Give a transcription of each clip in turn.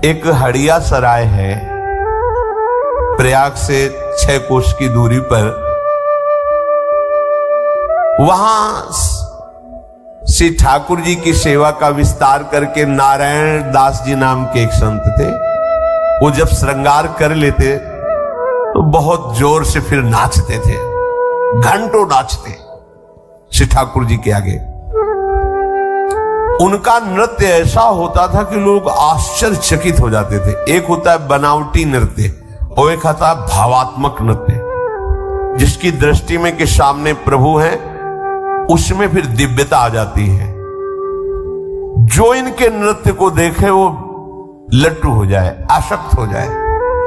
एक हड़िया सराय है, प्रयाग से 6 कोस की दूरी पर। वहां श्री ठाकुर जी की सेवा का विस्तार करके नारायण दास जी नाम के एक संत थे। वो जब श्रृंगार कर लेते तो बहुत जोर से फिर नाचते थे, घंटों नाचते श्री ठाकुर जी के आगे। उनका नृत्य ऐसा होता था कि लोग आश्चर्यचकित हो जाते थे। एक होता है बनावटी नृत्य और एक होता है भावात्मक नृत्य, जिसकी दृष्टि में के सामने प्रभु हैं, उसमें फिर दिव्यता आ जाती है। जो इनके नृत्य को देखे वो लट्टू हो जाए, आसक्त हो जाए।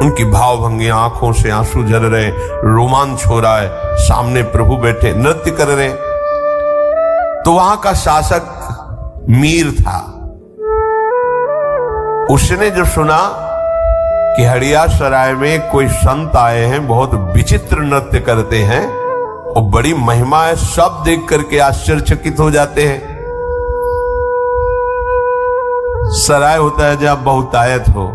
उनकी भावभंगी, आंखों से आंसू झर रहे, रोमांच हो रहा है, सामने प्रभु बैठे नृत्य कर रहे। तो वहां का शासक मीर था। उसने जो सुना कि हड़िया सराय में कोई संत आए हैं, बहुत विचित्र नृत्य करते हैं और बड़ी महिमा है, सब देख करके आश्चर्यचकित हो जाते हैं। सराय होता है जहां बहुतायत हो,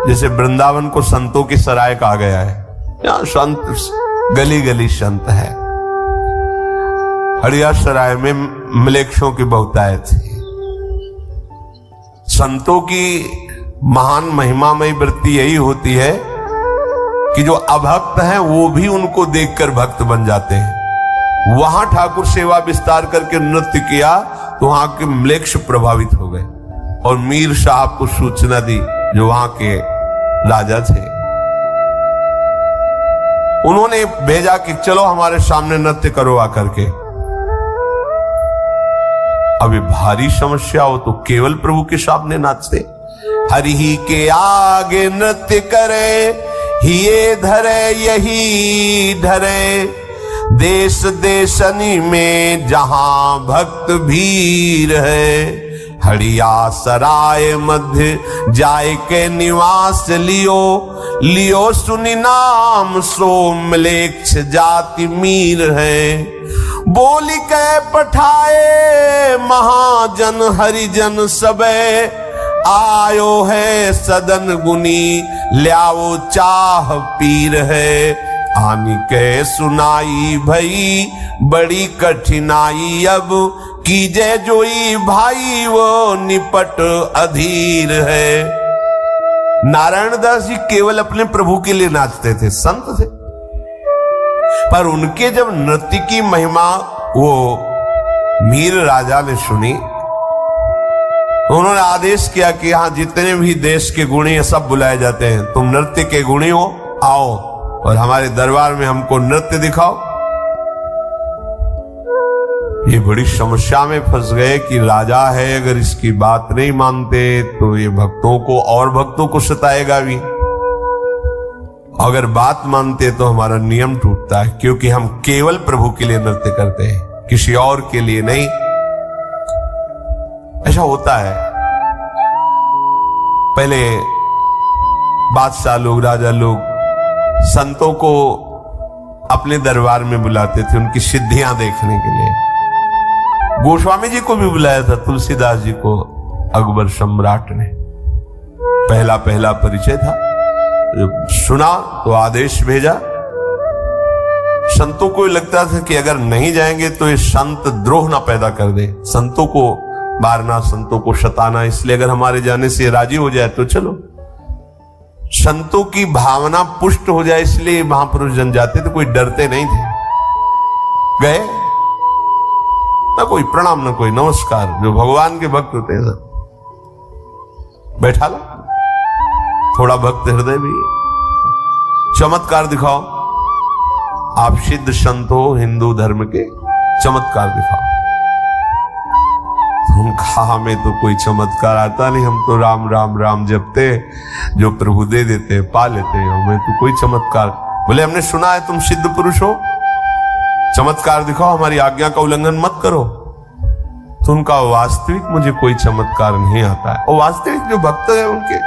जैसे वृंदावन को संतों की सराय कहा गया है। यहां संत गली गली संत है। हड़िया सराय में मलेच्छों की बहुतायत थी। संतों की महान महिमामयी वृत्ति यही होती है कि जो अभक्त हैं वो भी उनको देखकर भक्त बन जाते हैं। वहां ठाकुर सेवा विस्तार करके नृत्य किया तो वहां के मलेच्छ प्रभावित हो गए और मीर साहब को सूचना दी, जो वहां के राजा थे। उन्होंने भेजा कि चलो हमारे सामने नृत्य करो आकर के। अभी भारी समस्या हो तो केवल प्रभु के सामने नाचते। हरि ही के आगे नृत्य करे, हिये धरे यही धरे, देश देशनी में जहां भक्त भीड़ है। हड़िया सराय मध्य जाय के निवास लियो, लियो सुनि नाम सो मलेच्छ जाति मीर है। बोली के पठाए महाजन हरिजन सबे, आयो है सदन गुनी ल्याओ चाह पीर है। आनी के सुनाई भई बड़ी कठिनाई, अब कीजे जोई भाई वो निपट अधीर है। नारायण दास जी केवल अपने प्रभु के लिए नाचते थे, संत थे, पर उनके जब नृत्य की महिमा वो मीर राजा ने सुनी, उन्होंने आदेश किया कि यहां जितने भी देश के गुणी हैं सब बुलाए जाते हैं, तुम नृत्य के गुणी हो, आओ और हमारे दरबार में हमको नृत्य दिखाओ। ये बड़ी समस्या में फंस गए कि राजा है, अगर इसकी बात नहीं मानते तो ये भक्तों को और भक्तों को सताएगा भी, अगर बात मानते तो हमारा नियम टूटता है, क्योंकि हम केवल प्रभु के लिए नृत्य करते हैं, किसी और के लिए नहीं। ऐसा होता है। पहले बादशाह लोग, राजा लोग संतों को अपने दरबार में बुलाते थे उनकी सिद्धियां देखने के लिए। गोस्वामी जी को भी बुलाया था, तुलसीदास जी को अकबर सम्राट ने। पहला पहला परिचय था। जब सुना तो आदेश भेजा। संतों को लगता था कि अगर नहीं जाएंगे तो ये संत द्रोह ना पैदा कर दे, संतों को मारना, संतों को सताना, इसलिए अगर हमारे जाने से राजी हो जाए तो चलो। संतों की भावना पुष्ट हो जाए इसलिए महापुरुष जन जाते थे, कोई डरते नहीं थे। गए ना कोई प्रणाम ना कोई नमस्कार, जो भगवान के भक्त होते हैं सब बैठा लो, थोड़ा भक्त हृदय भी, चमत्कार दिखाओ, आप सिद्ध संत हो हिंदू धर्म के, चमत्कार दिखाओ। उनका हमें तो कोई चमत्कार आता नहीं, हम तो राम राम राम जपते, जो प्रभु दे देते पा लेते हैं, हमें तो कोई चमत्कार। बोले हमने सुना है तुम सिद्ध पुरुष हो, चमत्कार दिखाओ, हमारी आज्ञा का उल्लंघन मत करो। तो उनका वास्तविक मुझे कोई चमत्कार नहीं आता है। और वास्तविक जो भक्त है उनके,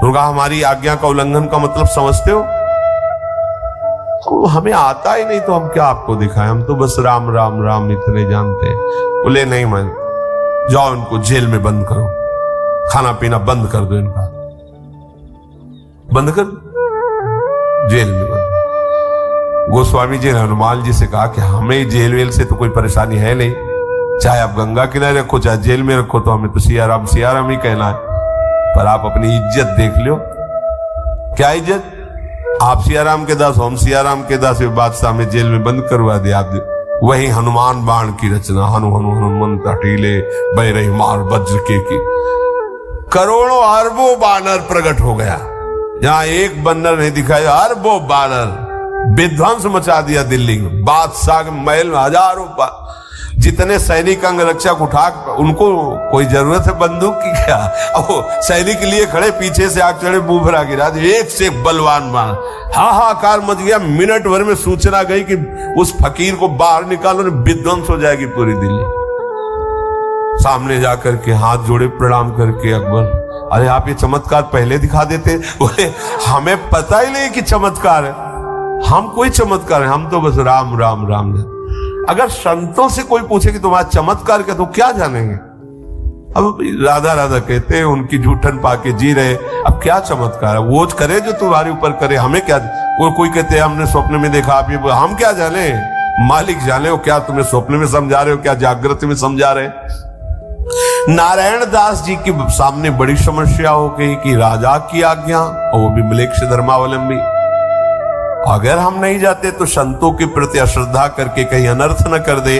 उनका हमारी आज्ञा का उल्लंघन का मतलब समझते हो? तो हमें आता ही नहीं तो हम क्या आपको दिखाएं, हम तो बस राम राम राम इतने जानते हैं। बोले नहीं, मैं जाओ इनको जेल में बंद करो। खाना पीना बंद कर दो इनका, बंद कर, जेल में बंद। गोस्वामी जी ने हनुमान जी से कहा कि हमें जेल वेल से तो कोई परेशानी है नहीं, चाहे आप गंगा किनारे रखो चाहे जेल में रखो, तो हमें तो सियाराम सियाराम ही कहना है, पर आप अपनी इज्जत देख लो। क्या इज्जत? आप सियाराम के दास, हम सियाराम के दास, बादशाह में जेल में बंद करवा दिया आप। वही हनुमान बाण की रचना, हनु हनु हनुमंत हटीले बह रही मार वज्र के की, करोड़ों अरबों बानर प्रकट हो गया। जहां एक बंदर नहीं दिखाया, अरबों बानर विध्वंस मचा दिया दिल्ली में। बादशाह के महल में हजारों जितने सैनिक अंग रक्षक उठा, उनको कोई जरूरत है बंदूक की क्या? अब सैनिक लिए खड़े, पीछे से आग चढ़े, बुभरा गिरा, एक से एक बलवान बाण, हाहाकार मच गया। मिनट भर में सूचना गई कि उस फकीर को बाहर निकालो, विध्वंस हो जाएगी पूरी दिल्ली। सामने जाकर के हाथ जोड़े प्रणाम करके अकबर, अरे आप ये चमत्कार पहले दिखा देते। बोले हमें पता ही नहीं कि चमत्कार है, हम कोई चमत्कार है, हम तो बस राम राम राम। अगर संतों से कोई पूछे कि तुम्हारा चमत्कार क्या, तो क्या जानेंगे? अब राधा राधा कहते हैं, उनकी जूठन पाके जी रहे, अब क्या चमत्कार है? वो करे जो तुम्हारे ऊपर करे, हमें क्या? कोई कहते हैं हमने स्वप्न में देखा, आप ये, हम क्या जाने? मालिक जाने हो। क्या तुम्हें स्वप्न में समझा रहे हो, क्या जागृत में समझा रहे? नारायण दास जी के सामने बड़ी समस्या हो गई कि राजा की आज्ञा, और वो भी म्लेच्छ धर्मावलंबी, अगर हम नहीं जाते तो संतों के प्रति अश्रद्धा करके कहीं अनर्थ न कर दे,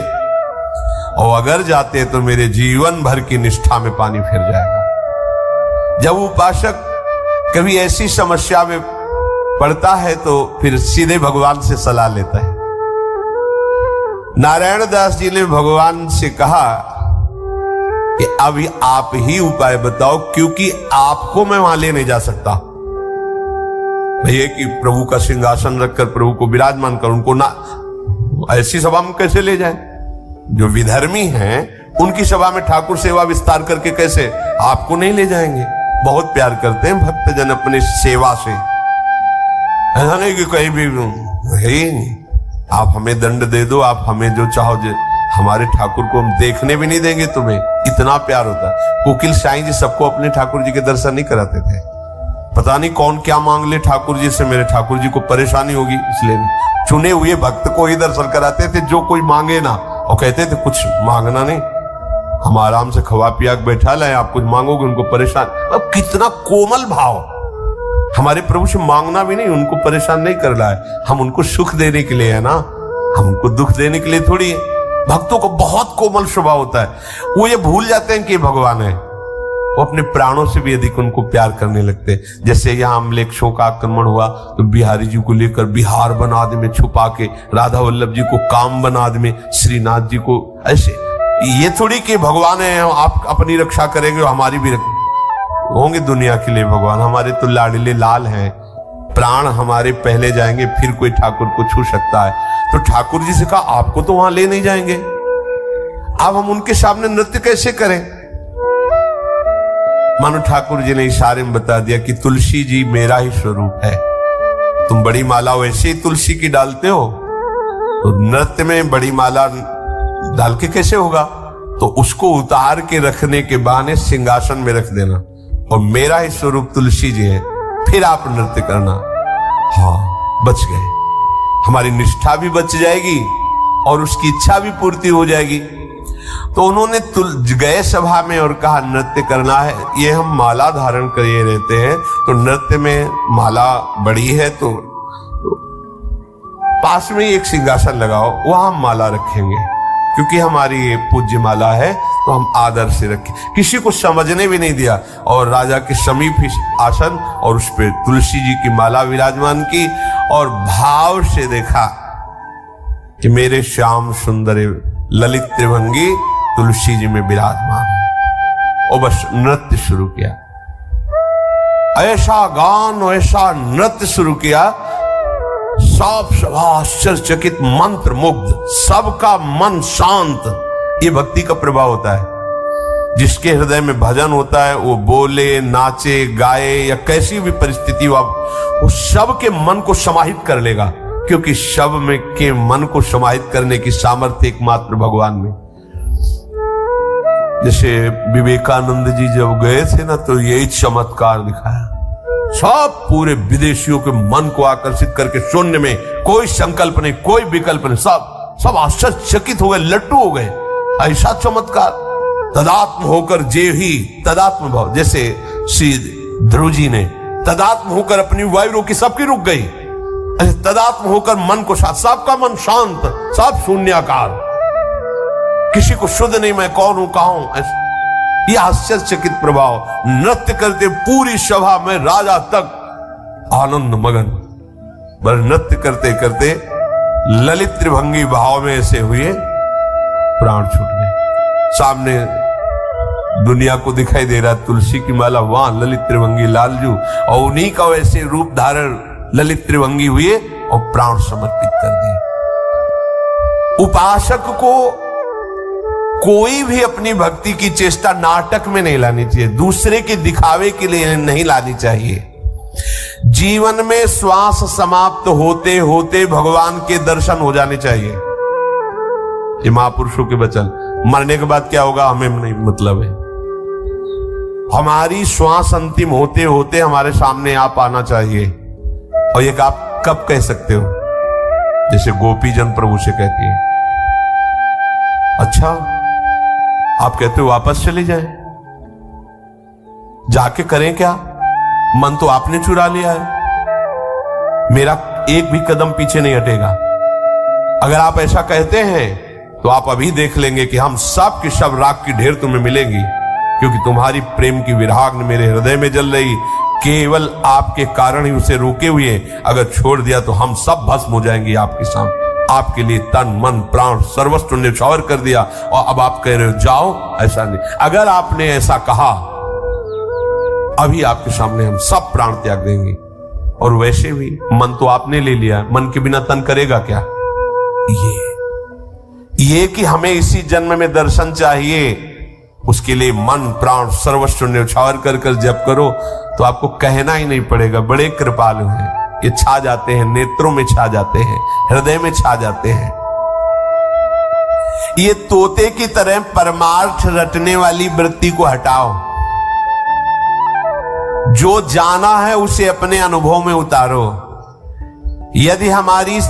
और अगर जाते तो मेरे जीवन भर की निष्ठा में पानी फिर जाएगा। जब उपासक कभी ऐसी समस्या में पड़ता है तो फिर सीधे भगवान से सलाह लेता है। नारायण दास जी ने भगवान से कहा कि अभी आप ही उपाय बताओ, क्योंकि आपको मैं वहां ले नहीं जा सकता। भैया कि प्रभु का सिंहासन रखकर प्रभु को विराजमान कर, उनको ना ऐसी सभा में कैसे ले जाए? जो विधर्मी हैं उनकी सभा में ठाकुर सेवा विस्तार करके कैसे? आपको नहीं ले जाएंगे। बहुत प्यार करते हैं भक्तजन अपने सेवा से, ऐसा नहीं कि कहीं भी है आप हमें दंड दे दो, आप हमें जो चाहो, हमारे ठाकुर को हम देखने भी नहीं देंगे तुम्हें, इतना प्यार होता है। कोकिल साईं जी सबको अपने ठाकुर जी के दर्शन नहीं कराते थे। पता नहीं कौन क्या मांग ले ठाकुर जी से, मेरे ठाकुर जी को परेशानी होगी इसलिए चुने हुए भक्त को ही दर्शन कराते थे, जो कोई मांगे ना, और कहते थे कुछ मांगना नहीं, हम आराम से खवा पिया बैठा लाए, आप कुछ मांगोगे उनको परेशान। अब कितना कोमल भाव, हमारे प्रभु से मांगना भी नहीं, उनको परेशान नहीं कर रहा है, हम उनको सुख देने के लिए है ना, हम उनको दुख देने के लिए थोड़ी है। भक्तों को बहुत कोमल स्वभाव होता है, वो ये भूल जाते हैं कि भगवान है, वो अपने प्राणों से भी अधिक उनको प्यार करने लगते हैं। जैसे यहाँ म्लेच्छों का आक्रमण हुआ तो बिहारी जी को लेकर बिहार बनाद में छुपा के राधा वल्लभ जी को काम बनाद में, श्रीनाथ जी को ऐसे, ये थोड़ी कि भगवान है आप अपनी रक्षा करेंगे, हमारी भी होंगे दुनिया के लिए भगवान। हमारे तो लाडले लाल हैं, प्राण हमारे पहले जाएंगे फिर कोई ठाकुर को छू सकता है। तो ठाकुर जी से कहा आपको तो वहां ले नहीं जाएंगे, अब हम उनके सामने नृत्य कैसे करें? मानो ठाकुर जी ने इशारे में बता दिया कि तुलसी जी मेरा ही स्वरूप है, तुम बड़ी माला वैसे ही तुलसी की डालते हो, तो नृत्य में बड़ी माला डाल के कैसे होगा? तो उसको उतार के रखने के बहाने सिंहासन में रख देना, और मेरा ही स्वरूप तुलसी जी है, फिर आप नृत्य करना। हाँ, बच गए, हमारी निष्ठा भी बच जाएगी और उसकी इच्छा भी पूर्ति हो जाएगी। तो उन्होंने गए सभा में और कहा नृत्य करना है, ये हम माला धारण किए रहते हैं, तो नृत्य में माला बड़ी है तो पास में एक सिंहासन लगाओ, वहां हम माला रखेंगे, क्योंकि हमारी ये पूज्य माला है तो हम आदर से रखें। किसी को समझने भी नहीं दिया, और राजा के समीप ही आसन और उस पर तुलसी जी की माला विराजमान की, और भाव से देखा कि मेरे श्याम सुंदर ललित त्रिभंगी तुलसी जी में विराजमान है, और बस नृत्य शुरू किया। ऐसा गान, ऐसा नृत्य शुरू किया, सब सभा आश्चर्यचकित, मंत्र मुग्ध, सबका मन शांत। ये भक्ति का प्रभाव होता है। जिसके हृदय में भजन होता है वो बोले, नाचे, गाए या कैसी भी परिस्थिति हो, वो सबके मन को समाहित कर लेगा, क्योंकि सब में के मन को समाहित करने की सामर्थ्य एकमात्र भगवान में। जैसे विवेकानंद जी जब गए थे ना, तो यही चमत्कार दिखाया। सब पूरे विदेशियों के मन को आकर्षित करके शून्य में, कोई संकल्प नहीं, कोई विकल्प नहीं, सब आश्चर्यचकित हो गए, लट्टू हो गए। ऐसा चमत्कार। तदात्म होकर जे ही तदात्म भाव, जैसे श्री ध्रुव जी ने तदात्म होकर अपनी वायु रोकी, सबकी रुक गई। तदात्म होकर मन को शांत, सबका मन शांत, सब शून्याकार, किसी को शुद्ध नहीं, मैं कौन हूं, कहां हूं। ये आश्चर्यचकित प्रभाव। नृत्य करते पूरी सभा में राजा तक आनंद मगन, पर नृत्य करते करते ललित त्रिभंगी भाव में ऐसे हुए, प्राण छूट गए। सामने दुनिया को दिखाई दे रहा तुलसी की माला, वहां ललित त्रिभंगी लालजू, और उन्हीं का वैसे रूप धारण ललित त्रिभंगी हुए और प्राण समर्पित कर दिए। उपासक को कोई भी अपनी भक्ति की चेष्टा नाटक में नहीं लानी चाहिए, दूसरे के दिखावे के लिए नहीं लानी चाहिए। जीवन में श्वास समाप्त होते होते भगवान के दर्शन हो जाने चाहिए। ये महापुरुषों के वचन। मरने के बाद क्या होगा हमें नहीं मतलब है। हमारी श्वास अंतिम होते होते हमारे सामने आप आना चाहिए। और ये आप कब कह सकते हो? जैसे गोपी जन प्रभु से कहती है, अच्छा आप कहते हो वापस चले जाएं, जाके करें क्या, मन तो आपने चुरा लिया है, मेरा एक भी कदम पीछे नहीं हटेगा। अगर आप ऐसा कहते हैं तो आप अभी देख लेंगे कि हम सब की सब राख की ढेर तुम्हें मिलेंगी, क्योंकि तुम्हारी प्रेम की विराग्न मेरे हृदय में जल रही, केवल आपके कारण ही उसे रोके हुए। अगर छोड़ दिया तो हम सब भस्म हो जाएंगे आपके सामने। आपके लिए तन मन प्राण सर्वस्व न्यौछावर कर दिया, और अब आप कह रहे हो जाओ। ऐसा नहीं। अगर आपने ऐसा कहा, अभी आपके सामने हम सब प्राण त्याग देंगे। और वैसे भी मन तो आपने ले लिया, मन के बिना तन करेगा क्या? ये कि हमें इसी जन्म में दर्शन चाहिए, उसके लिए मन प्राण सर्वस्व न्यौछावर कर कर जप करो, तो आपको कहना ही नहीं पड़ेगा। बड़े कृपालु हैं, ये छा जाते हैं, नेत्रों में छा जाते हैं, हृदय में छा जाते हैं। ये तोते की तरह परमार्थ रटने वाली वृत्ति को हटाओ। जो जाना है उसे अपने अनुभव में उतारो। यदि हमारी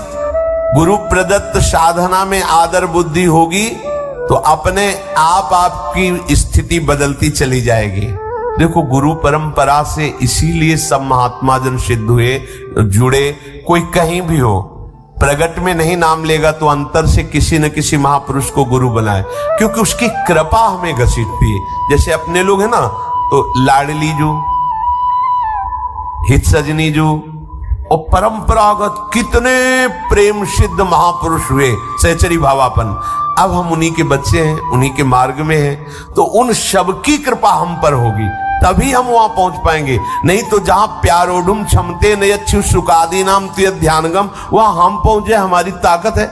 गुरु प्रदत्त साधना में आदर बुद्धि होगी तो अपने आप आपकी स्थिति बदलती चली जाएगी। देखो, गुरु परंपरा से इसीलिए सब महात्मा जन सिद्ध हुए, जुड़े। कोई कहीं भी हो, प्रगट में नहीं नाम लेगा तो अंतर से किसी न किसी महापुरुष को गुरु बनाए, क्योंकि उसकी कृपा हमें घसीटती है। जैसे अपने लोग हैं ना, तो लाडली जू, हित सजनी जू और परंपरागत कितने प्रेम सिद्ध महापुरुष हुए, सहचरी भावापन। अब हम उन्हीं के बच्चे हैं, उन्हीं के मार्ग में हैं, तो उन सब की कृपा हम पर होगी, तभी हम वहां पहुंच पाएंगे। नहीं तो जहां प्यारोडुम क्षमते नयच्छु सुकादि नाम तुय ध्यानगम, वहां हम पहुंचे, हमारी ताकत है,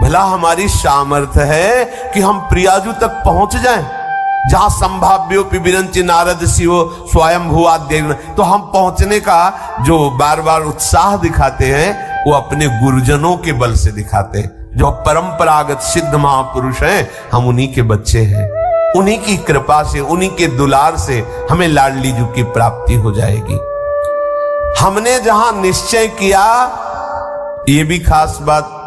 भला हमारी सामर्थ्य है कि हम प्रियाजू तक पहुंच जाएं, जहां संभाव्योपि विरंचि नारद शिव स्वयं भुआद्य। तो हम पहुंचने का जो बार बार उत्साह दिखाते हैं, वो अपने गुरुजनों के बल से दिखाते हैं, जो परंपरागत सिद्ध महापुरुष हैं। हम उन्हीं के बच्चे हैं, उन्हीं की कृपा से, उन्हीं के दुलार से हमें लाडली जू की प्राप्ति हो जाएगी। हमने जहां निश्चय किया, ये भी खास बात,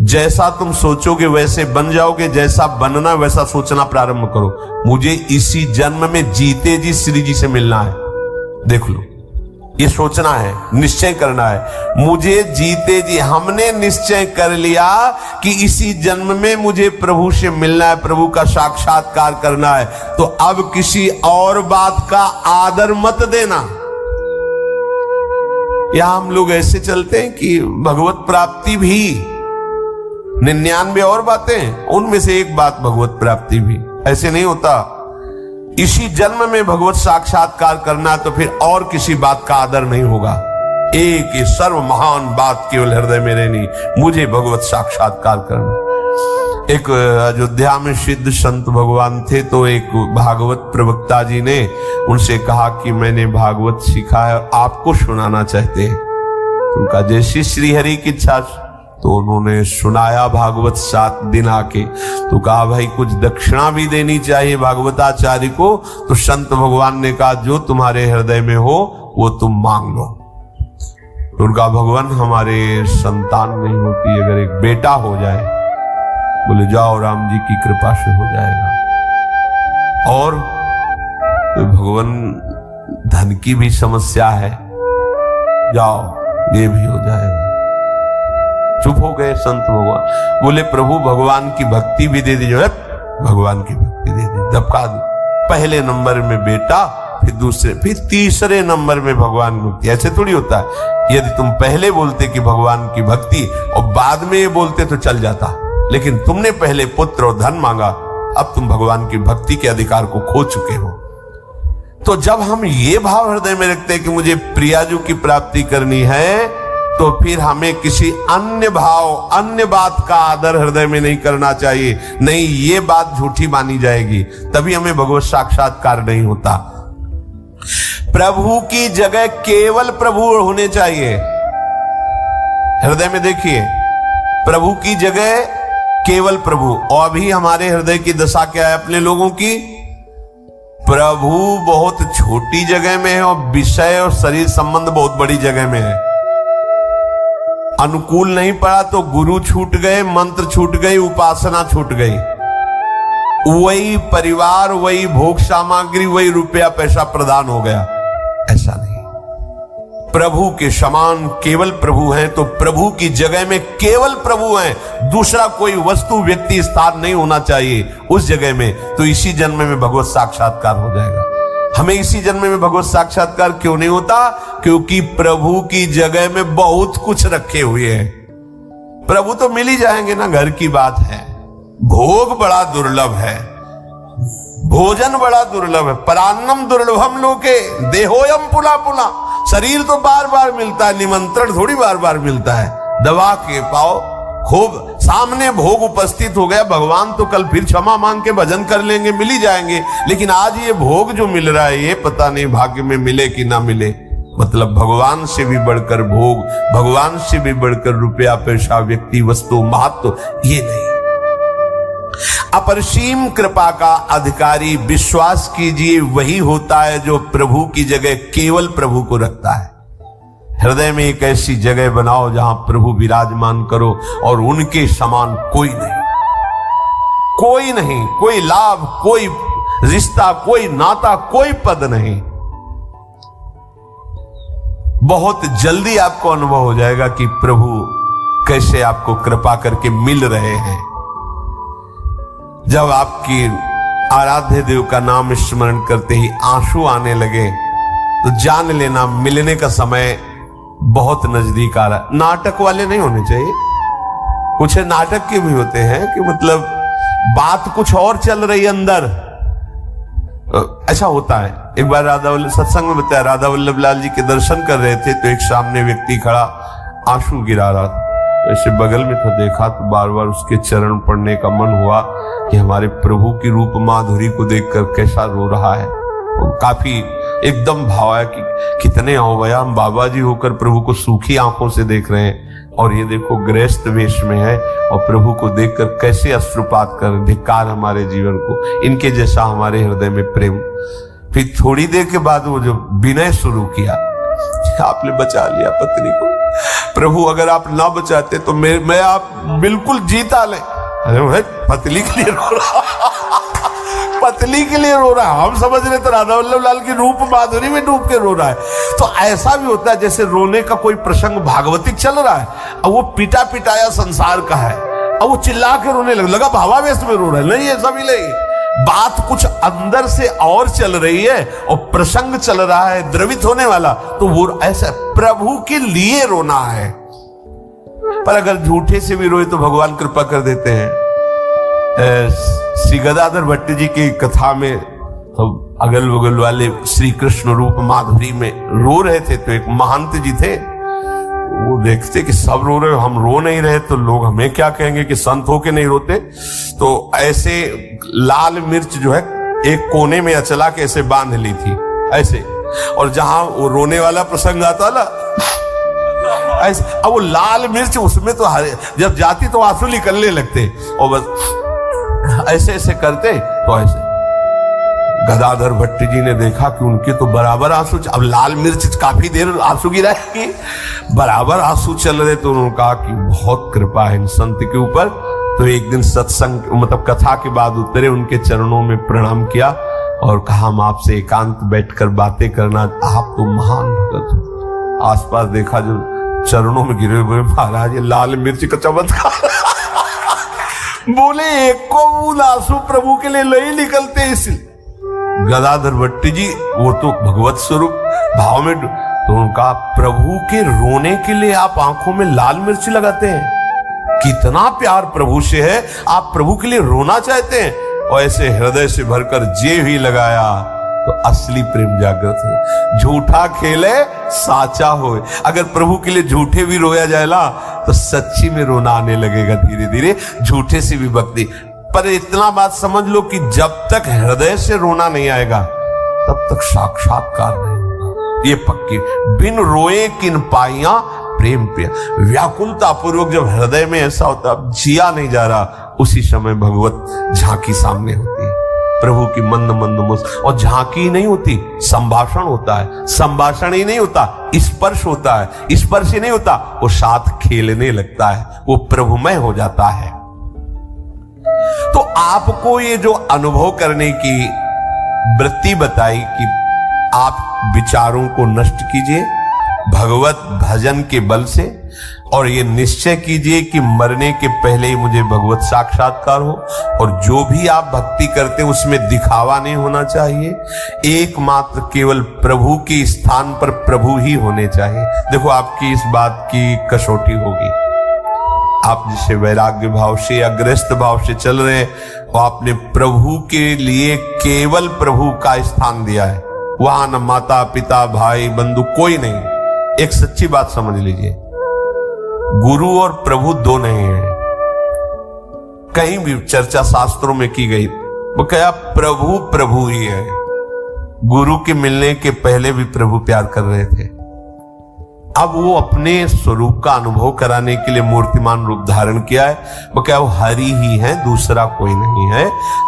जैसा तुम सोचोगे वैसे बन जाओगे, जैसा बनना वैसा सोचना प्रारंभ करो। मुझे इसी जन्म में जीते जी श्री जी से मिलना है, देख लो, ये सोचना है, निश्चय करना है। मुझे जीते जी, हमने निश्चय कर लिया कि इसी जन्म में मुझे प्रभु से मिलना है, प्रभु का साक्षात्कार करना है, तो अब किसी और बात का आदर मत देना। या हम लोग ऐसे चलते हैं कि भगवत प्राप्ति भी 99 और बातें, उनमें से एक बात भगवत प्राप्ति भी। ऐसे नहीं होता। इसी जन्म में भगवत साक्षात्कार करना, तो फिर और किसी बात का आदर नहीं होगा। एक ही सर्व महान बात केवल हृदय में रहनी, मुझे भगवत साक्षात्कार करना। एक अयोध्या में सिद्ध संत भगवान थे, तो एक भागवत प्रवक्ता जी ने उनसे कहा कि मैंने भागवत सीखा है, आपको सुनाना चाहते हैं। उनका जैसी श्री हरि की इच्छा। तो उन्होंने सुनाया भागवत 7 दिन आके, तो कहा भाई कुछ दक्षिणा भी देनी चाहिए भागवताचार्य को। तो संत भगवान ने कहा जो तुम्हारे हृदय में हो वो तुम मांग लो। दुर्गा भगवान हमारे संतान नहीं होती, अगर एक बेटा हो जाए, बोले जाओ राम जी की कृपा से हो जाएगा। और तो भगवान धन की भी समस्या है, जाओ ये भी हो जाएगा। चुप हो गए संत भगवान, बोले प्रभु भगवान की भक्ति भी दे दीजिए। भगवान की भक्ति दे दी, दबका दी। पहले नंबर में बेटा, फिर दूसरे, फिर तीसरे नंबर में भगवान भक्ति। ऐसे थोड़ी होता है, यदि तुम पहले बोलते कि भगवान की भक्ति और बाद में ये बोलते तो चल जाता, लेकिन तुमने पहले पुत्र और धन मांगा, अब तुम भगवान की भक्ति के अधिकार को खो चुके हो। तो जब हम ये भाव हृदय में रखते हैं कि मुझे प्रियाजू की प्राप्ति करनी है, तो फिर हमें किसी अन्य भाव, अन्य बात का आदर हृदय में नहीं करना चाहिए। नहीं, ये बात झूठी मानी जाएगी, तभी हमें भगवत साक्षात्कार नहीं होता। प्रभु की जगह केवल प्रभु होने चाहिए। हृदय में देखिए, प्रभु की जगह केवल प्रभु। और अभी हमारे हृदय की दशा क्या है अपने लोगों की? प्रभु बहुत छोटी जगह में है और विषय और शरीर संबंध बहुत बड़ी जगह में है। अनुकूल नहीं पड़ा तो गुरु छूट गए, मंत्र छूट गई, उपासना छूट गई। वही परिवार, वही भोग सामग्री, वही रुपया पैसा प्रदान हो गया। ऐसा नहीं, प्रभु के समान केवल प्रभु हैं, तो प्रभु की जगह में केवल प्रभु हैं। दूसरा कोई वस्तु, व्यक्ति, स्थान नहीं होना चाहिए उस जगह में। तो इसी जन्म में भगवत साक्षात्कार हो जाएगा। हमें इसी जन्म में भगवत साक्षात्कार क्यों नहीं होता? क्योंकि प्रभु की जगह में बहुत कुछ रखे हुए हैं। प्रभु तो मिल ही जाएंगे ना, घर की बात है। भोग बड़ा दुर्लभ है, भोजन बड़ा दुर्लभ है। परान्नम दुर्लभम लोके देहोयम पुला पुला। शरीर तो बार बार मिलता है, निमंत्रण थोड़ी बार बार मिलता है। दबा के पाओ, खूब सामने भोग उपस्थित हो गया, भगवान तो कल फिर क्षमा मांग के भजन कर लेंगे, मिल ही जाएंगे। लेकिन आज ये भोग जो मिल रहा है, ये पता नहीं भाग्य में मिले कि ना मिले। मतलब भगवान से भी बढ़कर भोग, भगवान से भी बढ़कर रुपया पैसा, व्यक्ति, वस्तु, महत्व, ये नहीं। अपरसीम कृपा का अधिकारी, विश्वास कीजिए, वही होता है जो प्रभु की जगह केवल प्रभु को रखता है। हृदय में एक ऐसी जगह बनाओ जहां प्रभु विराजमान करो, और उनके समान कोई नहीं, कोई नहीं, कोई लाभ, कोई रिश्ता, कोई नाता, कोई पद नहीं। बहुत जल्दी आपको अनुभव हो जाएगा कि प्रभु कैसे आपको कृपा करके मिल रहे हैं। जब आपकी आराध्य देव का नाम स्मरण करते ही आंसू आने लगे, तो जान लेना मिलने का समय बहुत नजदीक आ रहा। नाटक वाले नहीं होने चाहिए, कुछ नाटक के भी होते हैं कि मतलब बात कुछ और चल रही है अंदर। ऐसा होता है। एक बार राधा वल्लभ सत्संग में बताया, राधा वल्लभ लाल जी के दर्शन कर रहे थे, तो एक सामने व्यक्ति खड़ा आंसू गिरा रहा था। ऐसे बगल में था, देखा तो बार बार उसके चरण पड़ने का मन हुआ कि हमारे प्रभु की रूप माधुरी को देखकर कैसा रो रहा है। काफी एकदम भाव आया कि कितने अवया हम बाबा जी होकर प्रभु को सूखी आंखों से देख रहे हैं, और ये देखो गृहस्थ वेश में है और प्रभु को देखकर कैसे अश्रुपात कर। धिक्कार हमारे जीवन को, इनके जैसा हमारे हृदय में प्रेम। फिर थोड़ी देर के बाद वो जो विनय शुरू किया, आपने बचा लिया पत्नी को, प्रभु अगर आप ना बचाते तो मैं आप बिल्कुल जीता ले। अरे भाई पतली के लिए रो रहा पतली के लिए रो रहा है। हम समझ रहे तो राधा वल्लभ लाल की रूप माधुरी में डूब के रो रहा है। तो ऐसा भी होता है जैसे रोने का कोई प्रसंग भागवतिक चल रहा है, अब वो पिटा पिटाया संसार का है, अब वो चिल्ला के रोने लगा भावावेश में रो रहा है। नहीं, ऐसा भी नहीं, बात कुछ अंदर से और चल रही है और प्रसंग चल रहा है द्रवित होने वाला, तो वो ऐसा प्रभु के लिए रोना है। पर अगर झूठे से भी रोए तो भगवान कृपा कर देते हैं। श्री गदाधर भट्ट जी की कथा में तो अगल बगल वाले श्री कृष्ण रूप माधुरी में रो रहे थे, तो एक महंत जी थे, वो देखते कि सब रो रहे, हम रो नहीं रहे, तो लोग हमें क्या कहेंगे कि संत होके नहीं रोते। तो ऐसे लाल मिर्च जो है एक कोने में अचला के ऐसे बांध ली थी ऐसे, और जहां वो रोने वाला प्रसंग आता ना, ऐसे। अब वो लाल मिर्च उसमें तो जब जाती तो आंसू निकलने लगते, और बस ऐसे ऐसे करते तो ऐसे। गदाधर भट्ट जी ने देखा कि उनके तो बराबर आंसू, अब लाल मिर्च काफी देर आंसू गिराएगी, बराबर आंसू चल रहे, तो उन्होंने कहा कि बहुत कृपा है इन संत के ऊपर। तो एक दिन सत्संग मतलब कथा के बाद उतरे, उनके चरणों में प्रणाम किया और कहा हम आपसे एकांत बैठकर बातें करना, आप तो महान भगत हो। आसपास देखा जो चरणों में गिरे हुए, महाराज ये लाल मिर्च का चमत्कार बोले एक को बूंद आंसू प्रभु के लिए नहीं निकलते। इसलिए गदाधर भट्ट जी वो तो भगवत स्वरूप भाव में, तो उनका प्रभु के रोने के लिए आप आंखों में लाल मिर्च लगाते हैं, कितना प्यार प्रभु से है, आप प्रभु के लिए रोना चाहते हैं। और ऐसे हृदय से भरकर जे भी लगाया तो असली प्रेम जागृत हो। झूठा खेले साचा होए, अगर प्रभु के लिए झूठे भी रोया जाए ना तो सच्ची में रोना आने लगेगा धीरे धीरे, झूठे से भी भक्ति। पर इतना बात समझ लो कि जब तक हृदय से रोना नहीं आएगा तब तक साक्षात्कार नहीं होगा, ये पक्की। बिन रोए किन पाइया प्रेम पे, व्याकुलता पूर्वक जब हृदय में ऐसा होता अब जिया नहीं जा रहा, उसी समय भगवत झांकी सामने होती है, प्रभु की मंद मंद मुस्कान। और झांकी ही नहीं होती, संभाषण होता है, संभाषण ही नहीं होता, स्पर्श होता है, स्पर्श ही नहीं होता, वो साथ खेलने लगता है, वो प्रभुमय हो जाता है। तो आपको ये जो अनुभव करने की वृत्ति बताई कि आप विचारों को नष्ट कीजिए भगवत भजन के बल से, और ये निश्चय कीजिए कि मरने के पहले ही मुझे भगवत साक्षात्कार हो, और जो भी आप भक्ति करते हैं उसमें दिखावा नहीं होना चाहिए, एकमात्र केवल प्रभु के स्थान पर प्रभु ही होने चाहिए। देखो आपकी इस बात की कसौटी होगी, आप जिसे वैराग्य भाव से या गृहस्थ भाव से चल रहे हैं, वो आपने प्रभु के लिए केवल प्रभु का स्थान दिया है, वहां न माता पिता भाई बंधु कोई नहीं। एक सच्ची बात समझ लीजिए, गुरु और प्रभु दो नहीं है। कहीं भी चर्चा शास्त्रों में की गई, वो क्या प्रभु प्रभु ही है। गुरु के मिलने के पहले भी प्रभु प्यार कर रहे थे, अब वो अपने स्वरूप का अनुभव कराने के लिए मूर्तिमान रूप धारण किया है। वो क्या वो हरि ही है, दूसरा कोई नहीं है।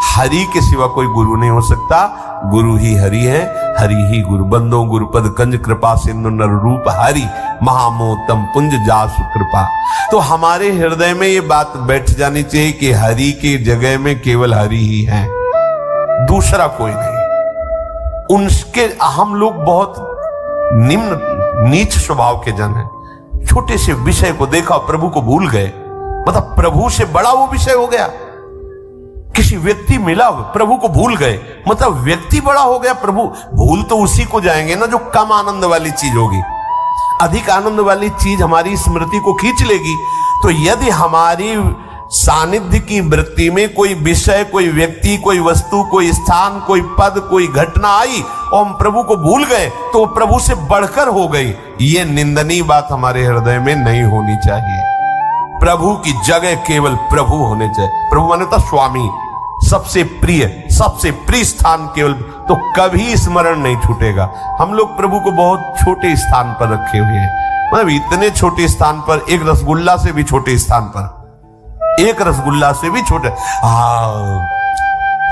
हरि के सिवा कोई गुरु नहीं हो सकता, गुरु ही हरि है, हरि ही गुरु। बंदो गुरुपद कंज कृपा सिंधु नर रूप हरि, महामोतम पुंज जासु कृपा। तो हमारे हृदय में ये बात बैठ जानी चाहिए कि हरि की जगह में केवल हरि ही है, दूसरा कोई नहीं। उनके हम लोग बहुत निम्न नीच स्वभाव के जन हैं। छोटे से विषय को देखा, प्रभु को भूल गए, मतलब प्रभु से बड़ा वो विषय हो गया। किसी व्यक्ति मिला, प्रभु को भूल गए, मतलब व्यक्ति बड़ा हो गया, प्रभु भूल तो उसी को जाएंगे ना जो कम आनंद वाली चीज होगी। अधिक आनंद वाली चीज हमारी स्मृति को खींच लेगी। तो यदि हमारी सानिध्य की वृत्ति में कोई विषय, कोई व्यक्ति, कोई वस्तु, कोई स्थान, कोई पद, कोई घटना आई और हम प्रभु को भूल गए तो वो प्रभु से बढ़कर हो गई, ये निंदनीय बात हमारे हृदय में नहीं होनी चाहिए। प्रभु की जगह केवल प्रभु होने चाहिए। प्रभु माने तो स्वामी, सबसे प्रिय स्थान केवल, तो कभी स्मरण नहीं छूटेगा। हम लोग प्रभु को बहुत छोटे स्थान पर रखे हुए हैं, मतलब इतने छोटे स्थान पर, एक रसगुल्ला से भी छोटे स्थान पर, एक रसगुल्ला से भी छोटे।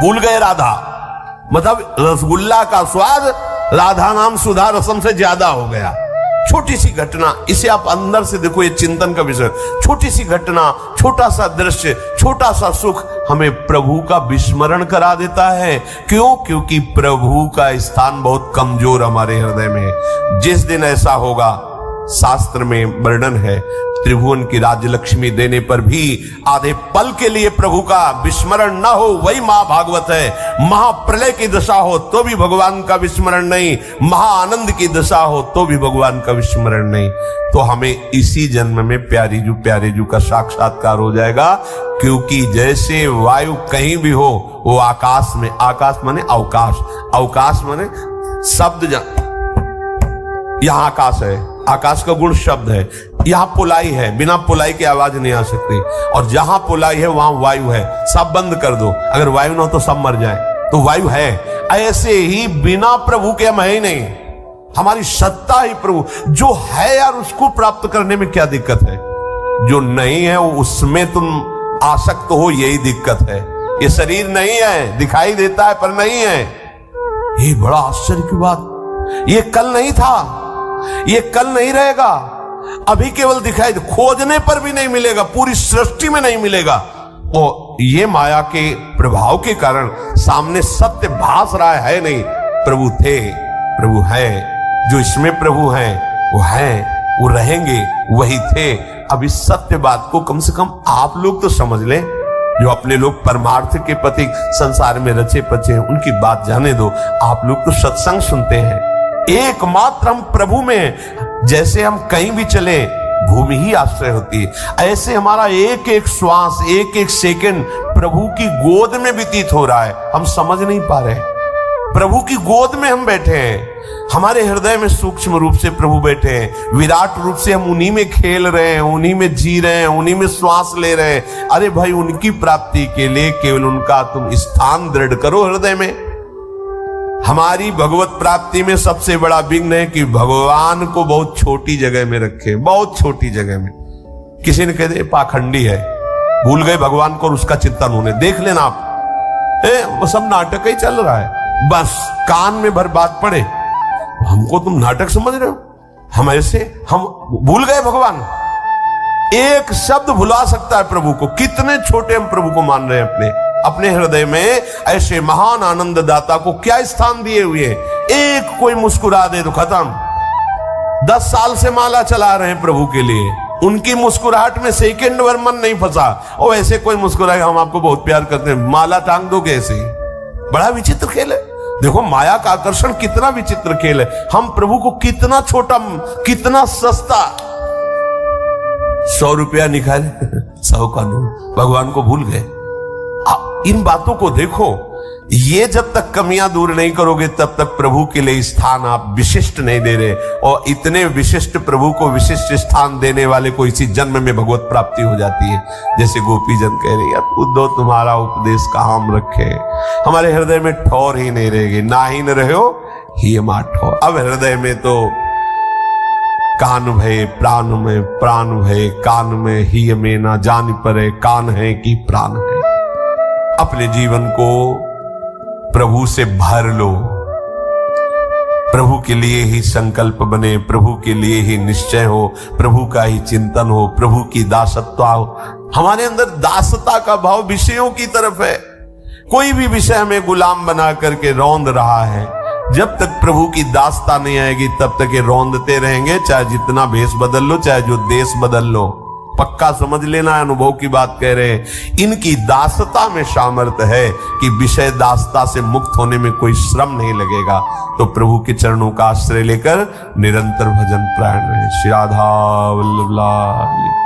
भूल गए राधा, मतलब रसगुल्ला का स्वाद राधा नाम सुधा रसम से ज्यादा हो गया। छोटी सी घटना, इसे आप अंदर से देखो, ये चिंतन का विषय। छोटी सी घटना, छोटा सा दृश्य, छोटा सा सुख हमें प्रभु का विस्मरण करा देता है। क्यों? क्योंकि प्रभु का स्थान बहुत कमजोर हमारे हृदय में है। जिस दिन ऐसा होगा, शास्त्र में वर्णन है, त्रिभुवन की राज्य लक्ष्मी देने पर भी आधे पल के लिए प्रभु का विस्मरण न हो, वही महाभागवत है। महाप्रलय की दशा हो तो भी भगवान का विस्मरण नहीं, महाआनंद की दशा हो तो भी भगवान का विस्मरण नहीं। तो हमें इसी जन्म में प्यारे जू का साक्षात्कार हो जाएगा। क्योंकि जैसे वायु कहीं भी हो, वो आकाश में, आकाश माने अवकाश, अवकाश माने शब्द, यहां आकाश है, आकाश का गुण शब्द है। यहां पुलाई है, बिना पुलाई की आवाज नहीं आ सकती, और जहां पुलाई है वहां वायु है। सब बंद कर दो, अगर वायु ना हो तो सब मर जाए, तो वायु है। ऐसे ही बिना प्रभु के हम है ही नहीं। हमारी सत्ता ही प्रभु। जो है यार उसको प्राप्त करने में क्या दिक्कत है, जो नहीं है उसमें तुम आसक्त हो, यही दिक्कत है। ये शरीर नहीं है, दिखाई देता है पर नहीं है। ये बड़ा आश्चर्य की बात। ये कल नहीं था, ये कल नहीं रहेगा, अभी केवल दिखाई, खोजने पर भी नहीं मिलेगा, पूरी सृष्टि में नहीं मिलेगा। और ये माया के प्रभाव के कारण सामने सत्य भास रहा है नहीं। प्रभु थे, प्रभु है, जो इसमें प्रभु हैं, वो रहेंगे, वही थे। अब इस सत्य बात को कम से कम आप लोग तो समझ लें, जो अपने लोग परमार्थ के पति संसार में रचे पचे हैं, उनकी बात जाने दो। आप लोग तो सत्संग सुनते हैं, एकमात्र हम प्रभु में, जैसे हम कहीं भी चले भूमि ही आश्रय होती है, ऐसे हमारा एक एक श्वास, एक एक सेकंड प्रभु की गोद में व्यतीत हो रहा है। हम समझ नहीं पा रहे, प्रभु की गोद में हम बैठे हैं, हमारे हृदय में सूक्ष्म रूप से प्रभु बैठे हैं, विराट रूप से हम उन्हीं में खेल रहे हैं, उन्हीं में जी रहे हैं, उन्हीं में श्वास ले रहे हैं। अरे भाई, उनकी प्राप्ति के लिए केवल उनका तुम स्थान दृढ़ करो हृदय में। हमारी भगवत प्राप्ति में सबसे बड़ा विघ्न है कि भगवान को बहुत छोटी जगह में रखे, बहुत छोटी जगह में। किसी ने कह दे पाखंडी है, भूल गए भगवान को और उसका चिंतन होने। देख लेना आप, वो सब नाटक ही चल रहा है, बस कान में भर बात पड़े, हमको तुम नाटक समझ रहे हो। हम ऐसे, हम भूल गए भगवान। एक शब्द भुला सकता है प्रभु को। कितने छोटे हम प्रभु को मान रहे हैं अपने हृदय में। ऐसे महान आनंद दाता को क्या स्थान दिए हुए हैं। एक कोई मुस्कुरा दे तो खत्म। 10 साल से माला चला रहे हैं प्रभु के लिए, उनकी मुस्कुराहट में सेकंड भर मन नहीं फंसा। और ऐसे कोई मुस्कुराए, हम आपको बहुत प्यार करते हैं, माला टांग दो कैसे। बड़ा विचित्र खेल है। देखो माया का आकर्षण कितना विचित्र खेल है। हम प्रभु को कितना छोटा, कितना सस्ता, 100 रुपया निकाले 100 का नोट, भगवान को भूल गए। इन बातों को देखो, ये जब तक कमियां दूर नहीं करोगे तब तक प्रभु के लिए स्थान आप विशिष्ट नहीं दे रहे। और इतने विशिष्ट प्रभु को विशिष्ट स्थान देने वाले को इसी जन्म में भगवत प्राप्ति हो जाती है। जैसे गोपी जन कह रही है, उद्धव तुम्हारा उपदेश कहाँ हम रखे, हमारे हृदय में ठौर ही नहीं रहेगी, ना ही न रहो ही ठौर। अब हृदय में तो कान भय प्राण में, प्राण भय कान में, ही में ना जान परे कान है कि प्राण है। अपने जीवन को प्रभु से भर लो, प्रभु के लिए ही संकल्प बने, प्रभु के लिए ही निश्चय हो, प्रभु का ही चिंतन हो, प्रभु की दासत्व हो। हमारे अंदर दासता का भाव विषयों की तरफ है। कोई भी विषय हमें गुलाम बना करके रौंद रहा है, जब तक प्रभु की दासता नहीं आएगी तब तक ये रौंदते रहेंगे, चाहे जितना भेष बदल लो, चाहे जो देश बदल लो। पक्का समझ लेना, अनुभव की बात कह रहे हैं। इनकी दासता में सामर्थ्य है कि विषय दासता से मुक्त होने में कोई श्रम नहीं लगेगा। तो प्रभु के चरणों का आश्रय लेकर निरंतर भजन प्राण रहे। श्री राधा वल्लभ लाल।